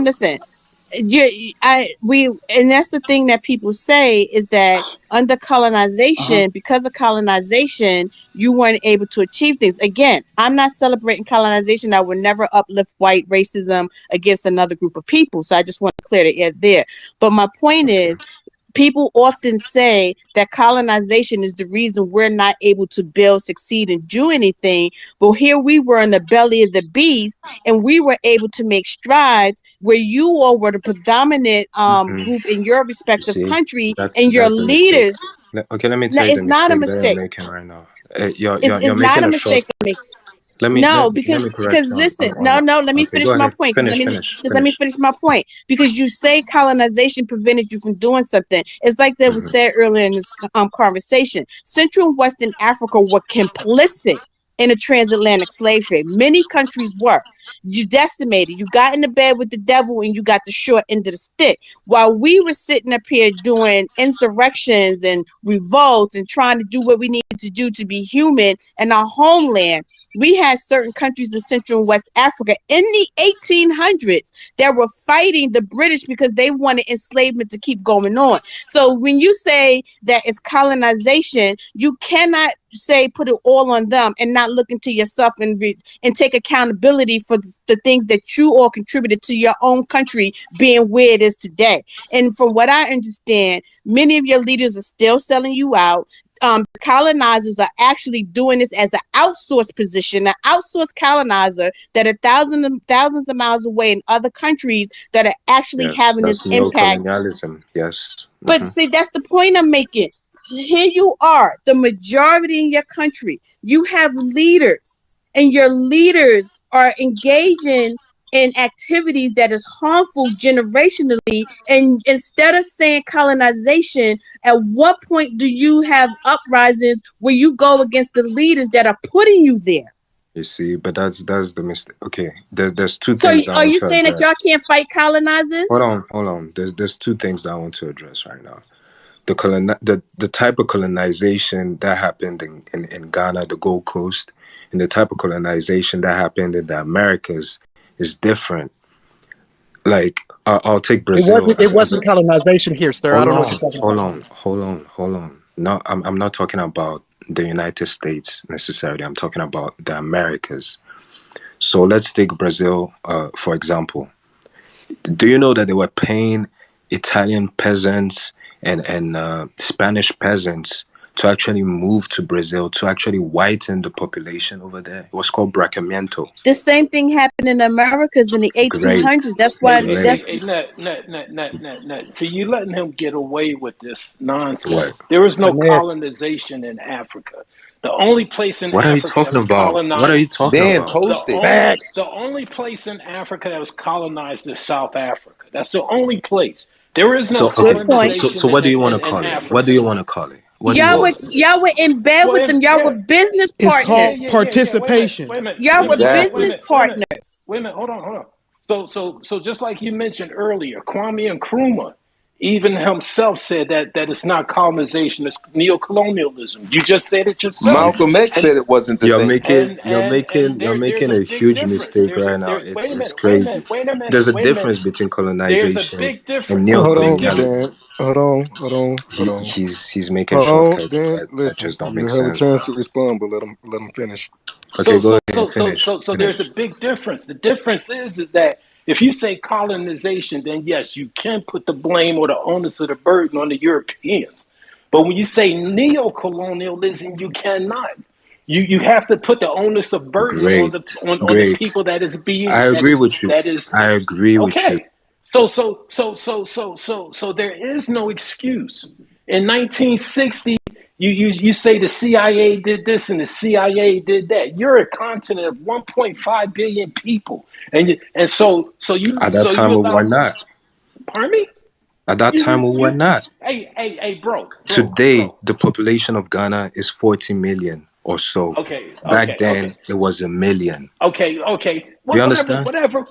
that's the thing that people say is that under colonization, because of colonization, you weren't able to achieve things. Again, I'm not celebrating colonization. I would never uplift white racism against another group of people. So I just want to clear the air there. But my point is, people often say that colonization is the reason we're not able to build, succeed, and do anything. But here we were in the belly of the beast, and we were able to make strides where you all were the predominant group in your respective country, and your leaders. Okay, let me tell you. It's not a mistake. Making right now. You're it's not a mistake. Let me listen. Let me finish my point. Let me finish my point. Because you say colonization prevented you from doing something. It's like that was said earlier in this conversation. Central and Western Africa were complicit in the transatlantic slave trade. Many countries were. You decimated. You got in the bed with the devil, and you got the short end of the stick. While we were sitting up here doing insurrections and revolts and trying to do what we needed to do to be human in our homeland, we had certain countries in Central and West Africa in the 1800s that were fighting the British because they wanted enslavement to keep going on. So when you say that it's colonization, you cannot say put it all on them and not look into yourself and take accountability for the things that you all contributed to your own country being where it is today. And from what I understand, many of your leaders are still selling you out. Colonizers are actually doing this as an outsourced position, an outsourced colonizer that are thousands of miles away in other countries that are actually having this impact. Yes. But see, that's the point I'm making. Here you are, the majority in your country. You have leaders, and your leaders are engaging in activities that is harmful generationally. And instead of saying colonization, at what point do you have uprisings where you go against the leaders that are putting you there? You see, but that's the mistake. Okay, there's two so things. So are you saying that y'all can't fight colonizers? Hold on. There's two things that I want to address right now. the type of colonization that happened in Ghana, the Gold Coast, and the type of colonization that happened in the Americas is different. Like I'll take Brazil. It wasn't colonization here, sir. I don't know what you're talking about. Hold on. No, I'm not talking about the United States necessarily. I'm talking about the Americas. So let's take Brazil for example. Do you know that they were paying Italian peasants and Spanish peasants to actually move to Brazil to actually whiten the population over there? It was called bracamiento. The same thing happened in the Americas in the 1800s. That's why. Nut. See, you letting him get away with this nonsense. There was no colonization in Africa. The only place in What are you Africa talking that was about? colonized. What are you talking Dan, about? post it. The only place in Africa that was colonized is South Africa. That's the only place. There is no colonization. So what do you want to call it? What do you want to call it? Y'all were in bed with them. Y'all were business partners. It's called participation. Wait a minute. Y'all were business partners. Wait a minute. Hold on. So just like you mentioned earlier, Kwame Nkrumah even himself said that it's not colonization, it's neocolonialism. You just said it yourself. Malcolm X said it wasn't the same. You're making a huge mistake right now. It's crazy. There's a difference between colonization and neocolonialism. Hold on. He's making shortcuts that just don't make sense. You have a chance to respond, but let him finish. Okay, go ahead and finish. So there's a big difference. The difference is that if you say colonization, then yes, you can put the blame or the onus of the burden on the Europeans. But when you say neocolonialism, you cannot. You have to put the onus of burden on the people that is being. I agree with you. I agree with you. So there is no excuse. In 1960, you say the CIA did this and the CIA did that. You're a continent of 1.5 billion people, and so you at that time we were not. Pardon me? At that time we were not. Hey, bro. Today the population of Ghana is 40 million or so. Back then it was 1 million. Okay. Do you understand? Whatever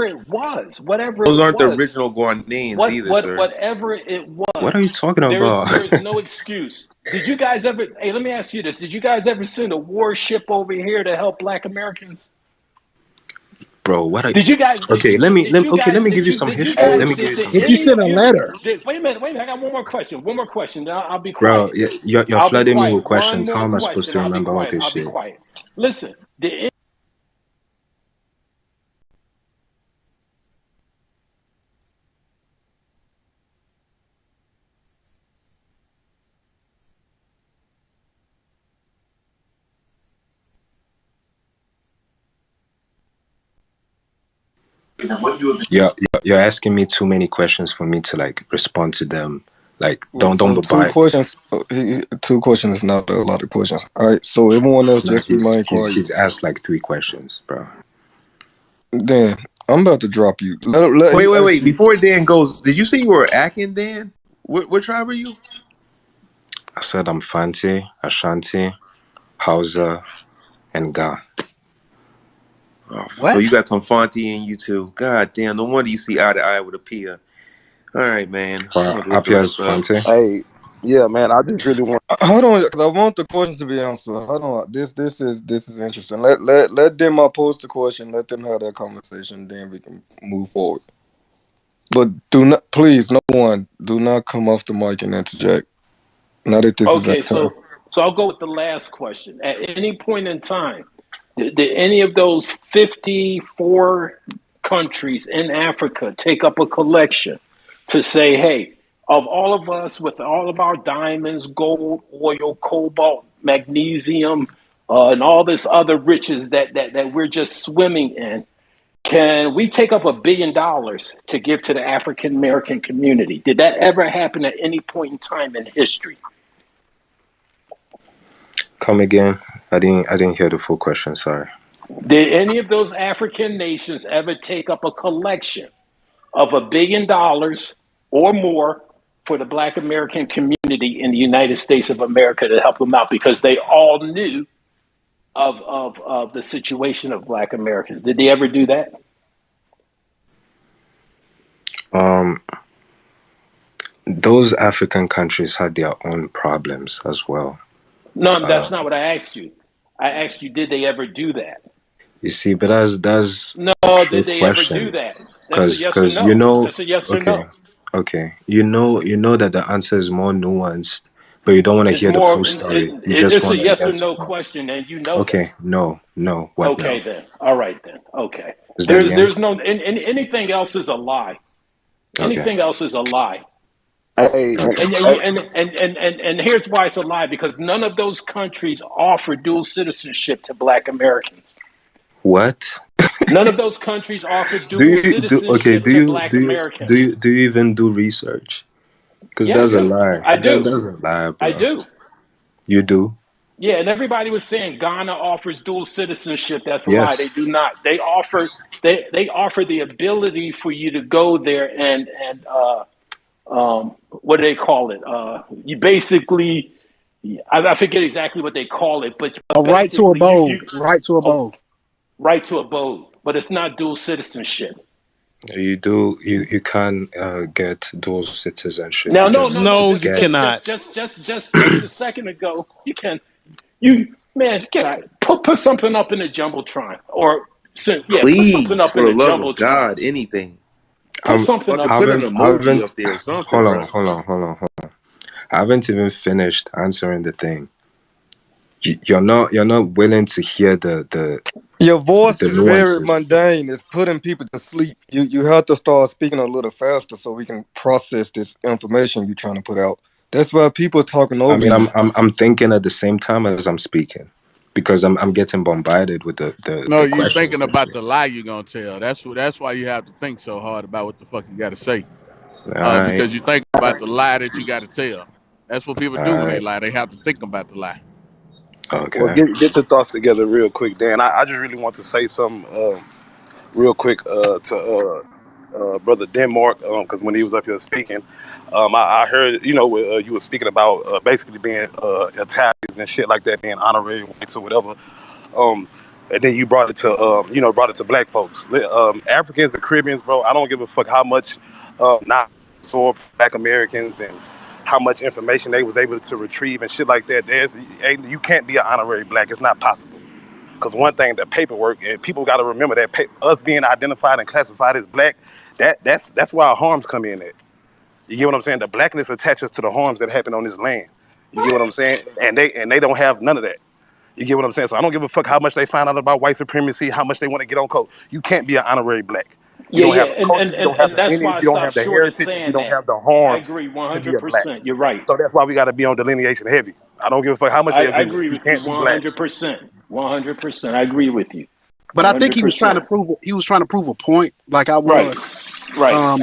it was. Those aren't the original Ghanaians either, sir. Whatever it was. What are you talking about? There's no excuse. Did you guys ever? Hey, let me ask you this: did you guys ever send a warship over here to help Black Americans? Bro, what are you? Did you guys? Let me give you some history. Let me give you some history. Did you send a letter? Wait a minute. I got one more question. Then I'll be quiet. Bro, you're flooding me with questions. How am I supposed to remember all this shit? I'll be quiet. Listen, You're asking me too many questions for me to like respond to them. Like don't two questions. 2 questions is not a lot of questions. All right, so everyone else just remain quiet. He's asked like 3 questions, bro. Dan, I'm about to drop you. Wait. Before Dan goes, did you say you were Akin, Dan? What tribe are you? I said I'm Fanti, Ashanti, Hausa, and Ga. Oh, so you got some Fanti in you too. God damn, no wonder you see eye to eye with a Pia. All right, man. Apia's Fanti. Hey, yeah, man. I just really want. Hold on, because I want the question to be answered. Hold on. This is interesting. Let them pose the question. Let them have that conversation. Then we can move forward. But please, no one, do not come off the mic and interject. Not that this is that time. So I'll go with the last question. At any point in time, did any of those 54 countries in Africa take up a collection to say, hey, of all of us with all of our diamonds, gold, oil, cobalt, magnesium, and all this other riches that we're just swimming in, can we take up $1 billion to give to the African American community? Did that ever happen at any point in time in history? Come again. I didn't hear the full question. Sorry. Did any of those African nations ever take up a collection of $1 billion or more for the Black American community in the United States of America to help them out because they all knew of the situation of Black Americans? Did they ever do that? those African countries had their own problems as well. No, that's not what I asked you. I asked you, did they ever do that? You see, but that's No, a true did they ever do question. that? That's a yes or Because no. That's a yes or no. okay, you know that the answer is more nuanced, but you don't want to It's hear the full more. story. You just It's a want a yes or yes no or no. question, and you know Okay, that. no, what Okay, now? then. All right, then. Okay. Is that yes? There's no. And anything else is a lie. Okay. Anything else is a lie. Hey, And here's why it's a lie, because none of those countries offer dual citizenship to Black Americans. What? None of those countries offer dual citizenship to Black Americans. Do you even do research? Because Yeah, that's I a do. lie. I do. That's a lie, bro. I do. You do? Yeah, and everybody was saying Ghana offers dual citizenship. That's a lie. Yes. They do not. They offer the ability for you to go there and what do they call it? You basically, I forget exactly what they call it, but A right to basically abode. Right to abode. right to abode, but it's not dual citizenship. You do. You can get dual citizenship. Now, No, you just cannot. just a second ago, you can. Can I put something up in the jumbotron or put Please, something up for in the the love of jumbotron. God, anything. Put something up. Put an emoji up there or something, bro. Hold on. I haven't even finished answering the thing. You're not willing to hear the Your voice is very nuances. mundane. It's putting people to sleep. You have to start speaking a little faster so we can process this information you're trying to put out. That's why people are talking over you. I'm thinking at the same time as I'm speaking, because I'm getting bombarded with the No, the you questions. thinking about the lie you're gonna tell. That's why you have to think so hard about what the fuck you gotta say. Because you think about the lie that you gotta tell. That's what people do when they lie. They have to think about the lie. Okay. well, get your thoughts together real quick, Dan. I just really want to say something real quick to Brother Denmark, because when he was up here speaking, I heard, you were speaking about basically being Italians and shit like that, being honorary whites or whatever. And then you brought it to black folks. Africans and Caribbeans, bro, I don't give a fuck how much not absorbed Black Americans and how much information they was able to retrieve and shit like that. You can't be an honorary black. It's not possible. Because one thing, the paperwork, and people got to remember that us being identified and classified as black, that's where our harms come in at. You get what I'm saying? The blackness attaches to the harms that happen on this land. You get what I'm saying? And they don't have none of that. You get what I'm saying? So I don't give a fuck how much they find out about white supremacy, how much they want to get on code. You can't be an honorary black. You don't have the culture, you don't have the that's lineage, why I you don't have stopped the short of heritage, saying you don't that. have the I harms agree to be a black. 100%. You're right. So that's why we got to be on delineation heavy. I don't give a fuck how much they I agree agree with. with You you can't be black. 100%. 100%. I agree with you. But I think he was 100%. trying to prove a point, like I was. Right.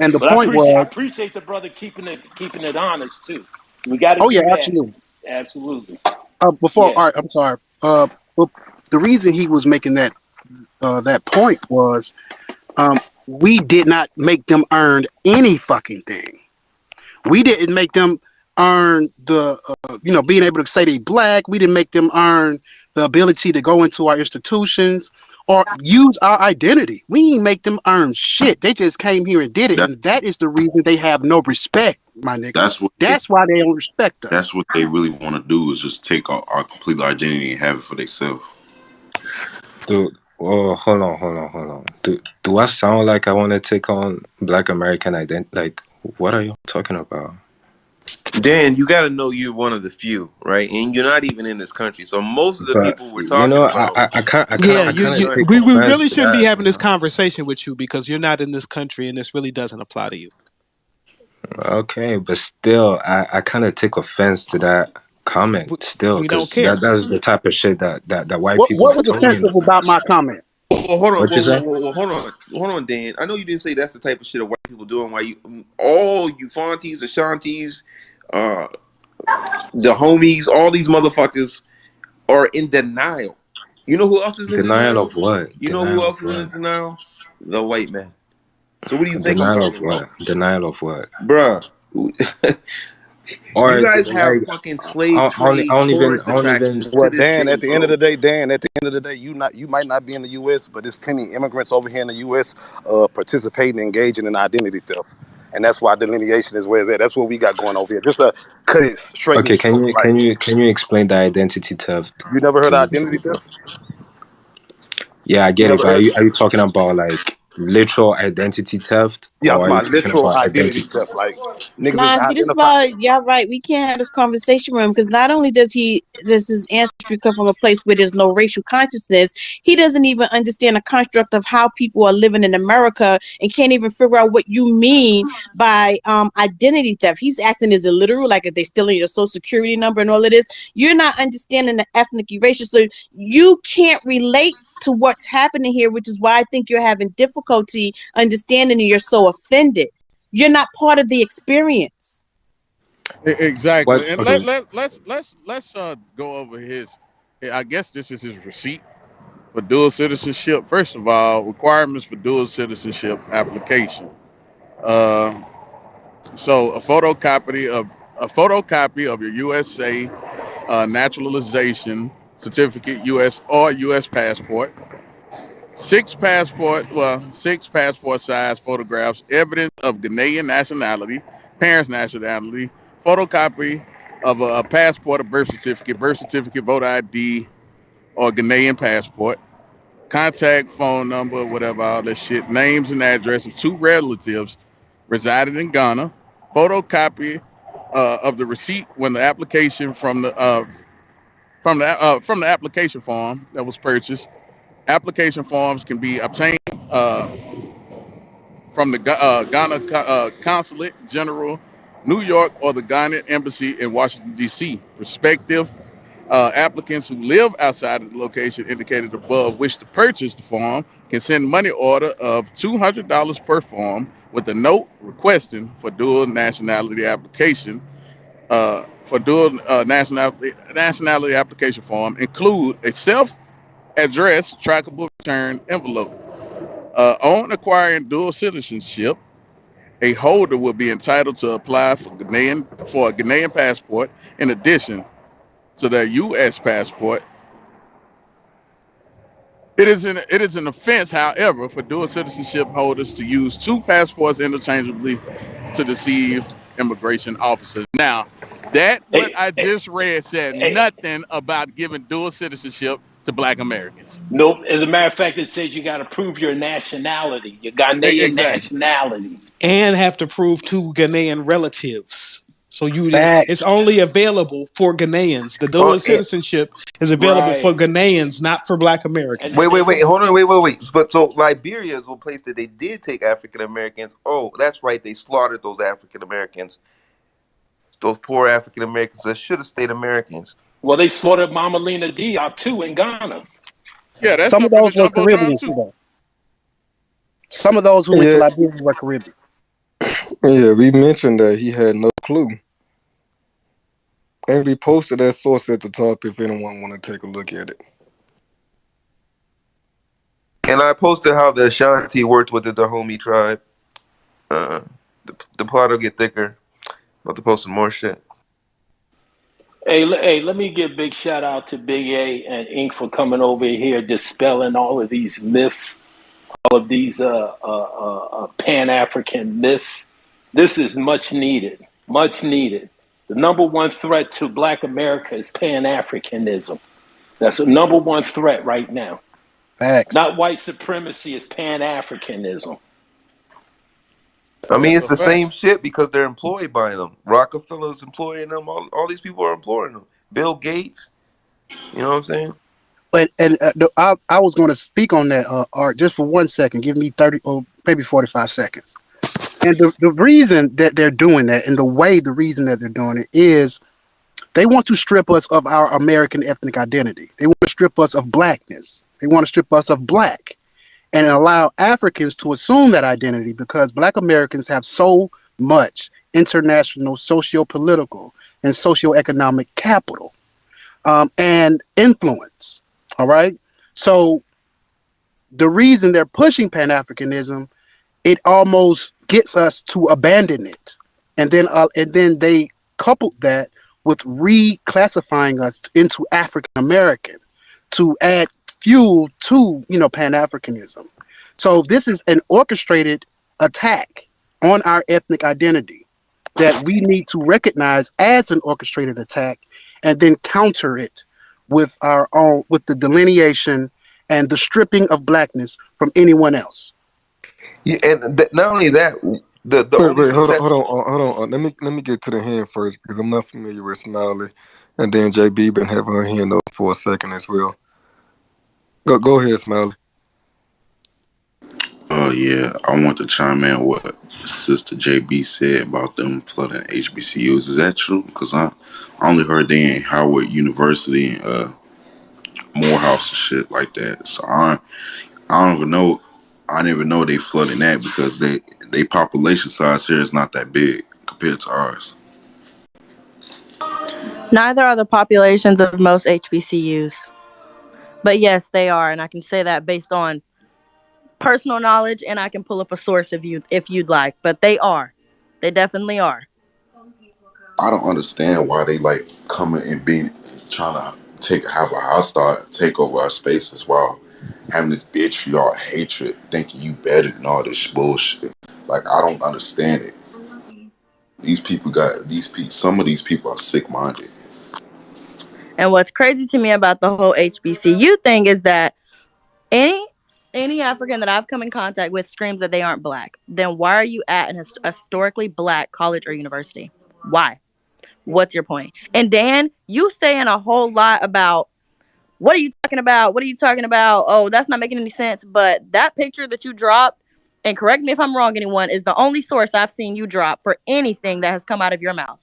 And the But point I was, appreciate the brother keeping it honest too. We got to oh yeah, do that. absolutely. Absolutely. All right, I'm sorry. Well, the reason he was making that point was, we did not make them earn any fucking thing. We didn't make them earn the, being able to say they black. We didn't make them earn the ability to go into our institutions or use our identity. We didn't make them earn shit. They just came here and did it, and that is the reason they have no respect, my nigga. That's why they don't respect us. That's what they really want to do, is just take our complete identity and have it for themselves. Hold on. Do I sound like I want to take on Black American identity? Like, what are you talking about? Dan, you got to know you're one of the few, right? And you're not even in this country. So most of the people we're talking about. We really shouldn't be having this conversation with you because you're not in this country and this really doesn't apply to you. Okay, but still, I kind of take offense to that comment. Still, because that's the type of shit that white people. What was offensive about my comment? Well, hold on. What you say? Hold on, Dan. I know you didn't say that's the type of shit that white people doing. Why all you Fonties, Ashantis, the homies, all these motherfuckers are in denial. You know who else is in denial? Denial of what? You know who else is in denial? The white man. So what do you think? Denial of what? Denial of what? Bruh. Or you guys have fucking slave trade tourist attractions. Well, Dan, at the end of the day, you might not be in the U.S., but there's plenty of immigrants over here in the U.S. Participating, engaging in identity theft. and that's why delineation is where it's at. That's what we got going over here. Just to cut it straight Okay, and short. can you explain the identity theft? You never heard of identity theft? Yeah, I You get it, never but heard? are you talking about like literal identity theft, Yeah, I'm or are talking you about talking literal about identity identity? theft. Like niggas is Nah, see, this is identifying. why y'all right. We can't have this conversation with him because not only does his ancestry come from a place where there's no racial consciousness, he doesn't even understand the construct of how people are living in America and can't even figure out what you mean by identity theft. He's asking, is it literal? Like, if they stealing your social security number and all of this? You're not understanding the ethnic erasure, so you can't relate to what's happening here, which is why I think you're having difficulty understanding and you're so offended. You're not part of the experience. Exactly. What? And Okay. let's go over his. I guess this is his receipt for dual citizenship. First of all, requirements for dual citizenship application. So a photocopy of your USA naturalization certificate, U.S. or U.S. passport. 6 passport size photographs, evidence of Ghanaian nationality, parents' nationality, photocopy of a passport, a birth certificate, voter ID, or Ghanaian passport, contact phone number, whatever, all that shit, names and address of 2 relatives residing in Ghana, photocopy of the receipt when the application from the application form that was purchased. Application forms can be obtained from the Ghana Consulate General, New York, or the Ghana Embassy in Washington, D.C. Respective applicants who live outside of the location indicated above wish to purchase the form can send money order of $200 per form with a note requesting for dual nationality application. For dual nationality application form, include a self-addressed trackable return envelope. On acquiring dual citizenship, a holder will be entitled to apply for a Ghanaian passport in addition to their U.S. passport. It is an offense, however, for dual citizenship holders to use 2 passports interchangeably to deceive immigration officers. Now, what I just read said nothing about giving dual citizenship to Black Americans. Nope. As a matter of fact, it says you got to prove your nationality, your Ghanaian Exactly. nationality. And have to prove 2 Ghanaian relatives. So Facts. it's only available for Ghanaians. The Well, dual citizenship is available for Right. Ghanaians, not for Black Americans. And wait, hold on, wait. But so Liberia is one place that they did take African Americans. Oh, that's right, they slaughtered those African Americans, those poor African Americans that should have stayed Americans. well, they slaughtered Mama Lena Diop too in Ghana. Yeah, that's Some of up in the those were Jumbotron Caribbean too. too, though. Some of those who went to Yeah, Liberia were Caribbean. yeah, we mentioned that he had no clue. And we posted that source at the top if anyone want to take a look at it. And I posted how the Ashanti worked with the Dahomey tribe. The plot will get thicker. About to post some more shit. Hey, let me give a big shout out to Big A and Ink for coming over here, dispelling all of these myths, all of these Pan-African myths. This is much needed, much needed. The number one threat to Black America is Pan-Africanism. That's the number one threat right now. Facts. Not white supremacy, it's Pan-Africanism. I mean, That's it's a the fact. same shit because they're employed by them. Rockefeller's employing them. All these people are employing them. Bill Gates. You know what I'm saying? I was going to speak on that, Art, just for 1 second. Give me 30 or maybe 45 seconds. And the reason that they're doing that, and the reason that they're doing it is they want to strip us of our American ethnic identity. They want to strip us of Blackness. They want to strip us of Black and allow Africans to assume that identity because Black Americans have so much international socio-political and socio-economic capital and influence. All right. So the reason they're pushing Pan-Africanism, it almost gets us to abandon it. And then they coupled that with reclassifying us into African American to add fuel to, Pan-Africanism. So this is an orchestrated attack on our ethnic identity that we need to recognize as an orchestrated attack and then counter it with our own, with the delineation and the stripping of blackness from anyone else. Yeah, and not only that, the only Wait, hold on, perception. hold on. Let me get to the hand first because I'm not familiar with Smiley, and then JB been having her hand up for a second as well. Go ahead, Smiley. Yeah, I want to chime in what Sister JB said about them flooding HBCUs. Is that true? Because I only heard they in Howard University and Morehouse and shit like that. So I don't even know. I didn't even know they flooding that because they population size here is not that big compared to ours. Neither are the populations of most HBCUs. But yes, they are, and I can say that based on personal knowledge, and I can pull up a source if you'd like. But they are. They definitely are. I don't understand why they like coming and being trying to have a hostile take over our spaces while having this vitriol hatred, thinking you better than all this bullshit. Like I don't understand it. These people got these people. Some of these people are sick minded. And what's crazy to me about the whole HBCU thing is that any African that I've come in contact with screams that they aren't black. Then why are you at an historically black college or university? Why? What's your point? And Dan, you saying a whole lot about what are you talking about? What are you talking about? Oh, that's not making any sense. But that picture that you dropped, and correct me if I'm wrong, anyone, is the only source I've seen you drop for anything that has come out of your mouth.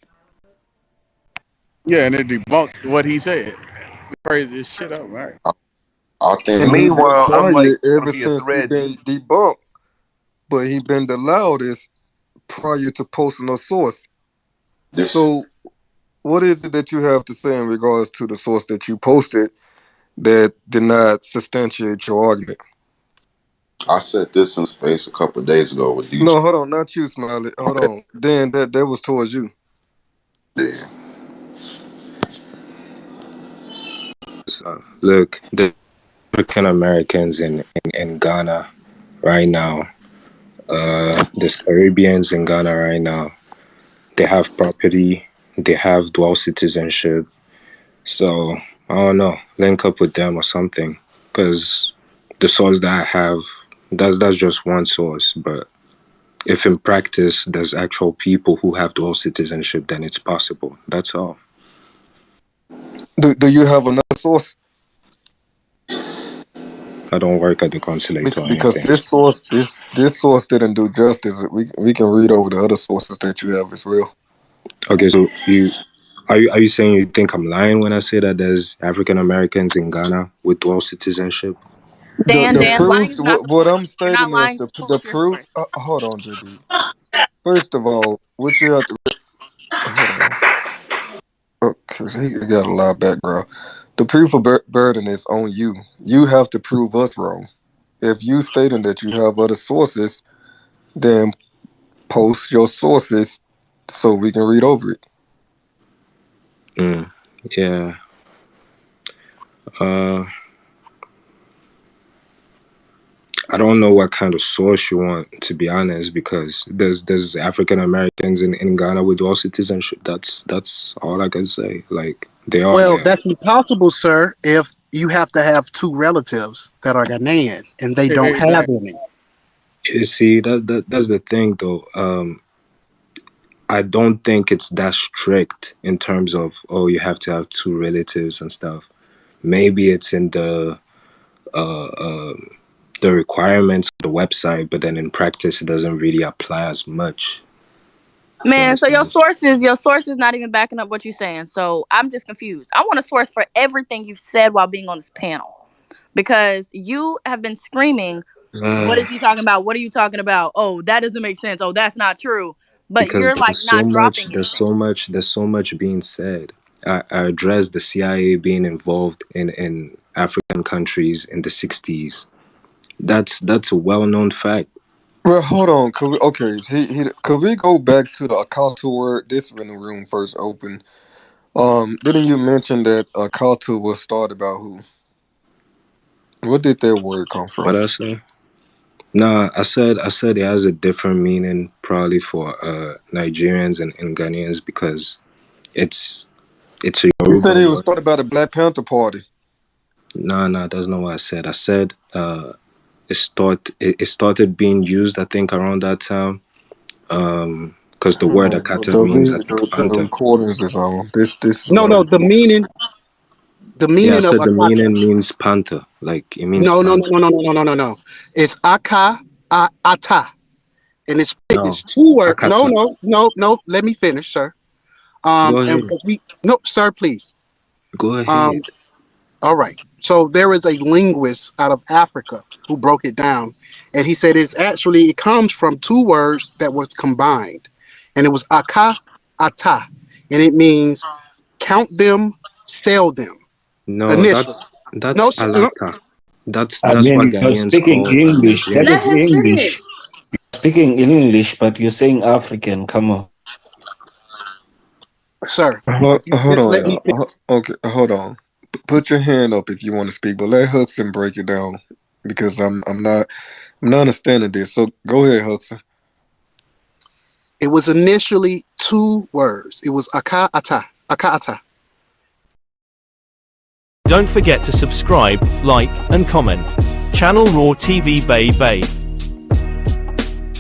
Yeah, and it debunked what he said. Crazy shit up, right? I think. And he been Meanwhile, I'm like quiet ever gonna be a since he thread been deep. debunked, but he been the loudest prior to posting a source. So, what is it that you have to say in regards to the source that you posted that did not substantiate your argument? I said this in space a couple of days ago with DJ. No, hold on, not you, Smiley. Hold on. Then that was towards you. Yeah. Look, the African Americans in Ghana right now, the Caribbeans in Ghana right now, they have property, they have dual citizenship. So I don't know, link up with them or something. Because the source that I have, that's just one source. But if in practice there's actual people who have dual citizenship, then it's possible. That's all. Do you have another source? I don't work at the consulate or Because anything. this source didn't do justice. We can read over the other sources that you have as well. Okay, so are you saying you think I'm lying when I say that there's African Americans in Ghana with dual citizenship? Dan, The lying proofs. is not the What point. I'm You're not stating is lying. Just pull the up your source. proofs. Hold on, JB. First of all, what you have to hold on. Okay, so he got a lot of background. The proof of burden is on you. You have to prove us wrong. If you stating that you have other sources, then post your sources so we can read over it. Yeah. I don't know what kind of source you want, to be honest, because there's African Americans in Ghana with dual citizenship. That's all I can say. Like they are Well, there. that's impossible, sir, if you have to have two relatives that are Ghanaian and they don't have Exactly. any. You see, that's the thing, though. I don't think it's that strict in terms of you have to have two relatives and stuff. Maybe it's in the requirements of the website, but then in practice it doesn't really apply as much. Man, so your source is not even backing up what you're saying. So I'm just confused. I want a source for everything you've said while being on this panel. Because you have been screaming, what is he talking about? What are you talking about? Oh, that doesn't make sense. Oh, that's not true. But Because you're like not dropping there's anything. so much being said. I addressed the CIA being involved in African countries in the 60s. That's a well-known fact. Well, hold on. Could we go back to the Akatu word? This when the room first opened. Didn't you mention that Akatu was started by who? What did that word come from? What I say? Nah, I said it has a different meaning probably for Nigerians and Ghanaians because it's a You said Yoruba it was word. started by the Black Panther Party. Nah, that's not what I said. I said it started being used, I think, around that time. Because the word Akata means, I think, The panther. recordings is on. This is No, what no. we The focus. meaning Yeah, I of said the Akata. meaning means panther. Like it means No, no, panther. no, no, no, no, no, no, no. It's ata, and it's No, 2 words. No, Akata. no, no, no. Let me finish, sir. Go And ahead. no, sir, please. Go ahead. Um, all right. So there is a linguist out of Africa who broke it down, and he said it comes from 2 words that was combined, and it was ata, and it means count them, sell them. No, Initially. that's No, sir, no. alata. I That's what mean, you're Ghanaians speaking call English. That Let is Nigerians. him English. finish. Speaking in English, but you're saying African. Come on. Sir. If you Hold just on, let me finish. y'all. Okay, hold on. Put your hand up if you want to speak, but let Hudson break it down because I'm not understanding this. So go ahead, Hudson. It was initially 2 words. It was aka ata. Don't forget to subscribe, like, and comment. Channel Raw TV Bay Bay.